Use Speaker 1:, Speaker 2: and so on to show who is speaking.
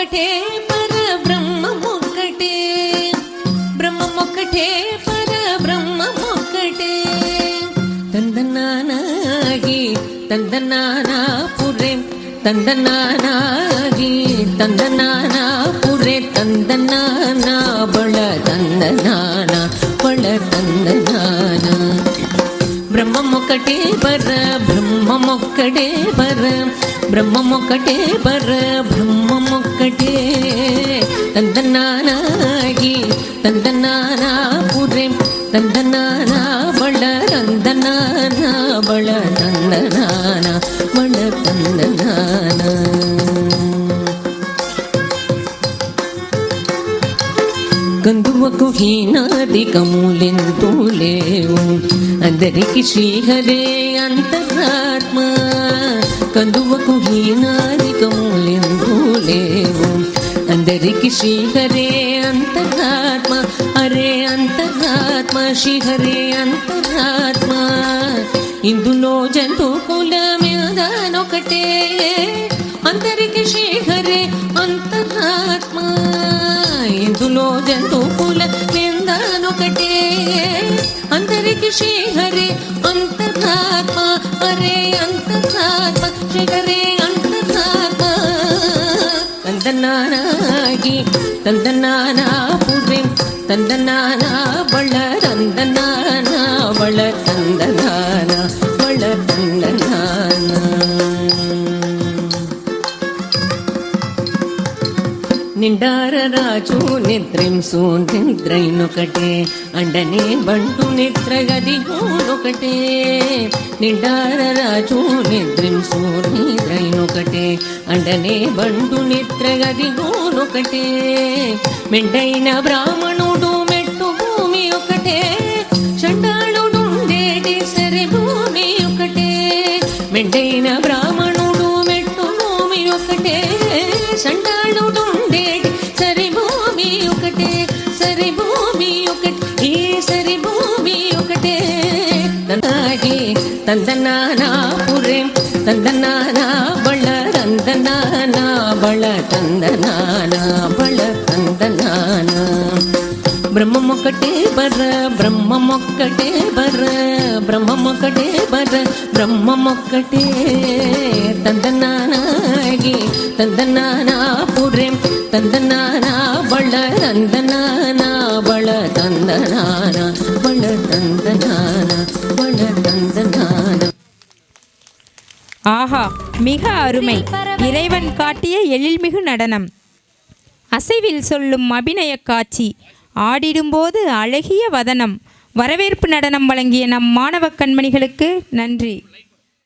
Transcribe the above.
Speaker 1: బ్రహ్మమొక్కటే పరబ్రహ్మమొక్కటే, బ్రహ్మమొక్కటే పరబ్రహ్మమొక్కటే. తందనానాగి తందనానాపురే, తందనానాగి తందనానాపురే, తందనానా బళ తందనాన బళ తందనాన. బ్రహ్మమొక్కటే పర బ్రహ్మమొక్కటే పర, బ్రహ్మమొక్కటే పర బ్రహ్మమొక్కటే. తందనానాగి తందనానాపురే, తందనానా బళ తందనానా బళ తందనాన బళ తందనాన. కందువకు హీనాదికములెంతూ లేవు, అందరికి శ్రీహరే అంతరాత్మ. కందువకు హీనాదికములెంతూ లేవు, అందరికి శ్రీహరే అంతరాత్మ. హరే అంతరాత్మ శ్రీహరే అంతరాత్మ. ఇందులో జంతు కులమేదనొకటే, అందరికి శ్రీహరే అంతరాత్మ. ఇందులో జంతు కులమేదనొకటే, అందరికి శ్రీహరే అంతరాత్మ. హరే అంతరాత్మ శ్రీహరే అంతరాత్మ. తందనానాగి తందనానాపురే, తందనానా బళ తందనానా బళ తందనాన బళ తందనాన. నిండార రాజు నిద్రింసు నిద్రైనొకటే, అండనే బంటు నిద్రగదిగోనొకటే. నిండార రాజు నిద్రింసు నిద్రైనొకటే, అండనే బంటు నిద్రగదిగోనొకటే. మెండైన బ్రాహ్మణుడు మెట్టు భూమి ఒకటే, చండాళుడుండేటి సరి భూమి ఒకటే. మెండైన బ్రాహ్మణుడు మెట్టు భూమి ఒకటే, చండాళుడుండేటి సరి భూమి ఒకటే. సరి భూమి ఒకటే, ఈ సరి భూమి ఒకటే. తందాగి తందనానాపురే, తందనానా బళ తందనానా బళ తందనానా బళ తందనాన. బ్రహ్మమొక్కటే బర బ్రహ్మమొక్కటే బర, బ్రహ్మమొక్కటే బర బ్రహ్మమొక్కటే. తందనానాగి తందనానాపురే, తందనానా బళ తందనానా బళ తందనాన బళ తందనాన బళ తందనాన.
Speaker 2: ஆஹா, மிக அருமை! இறைவன் காட்டிய எழில்மிகு நடனம், அசைவில் சொல்லும் அபிநய காட்சி, ஆடிடும்போது அழகிய வதனம். வரவேற்பு நடனம் வழங்கிய நம் மாணவ கண்மணிகளுக்கு நன்றி.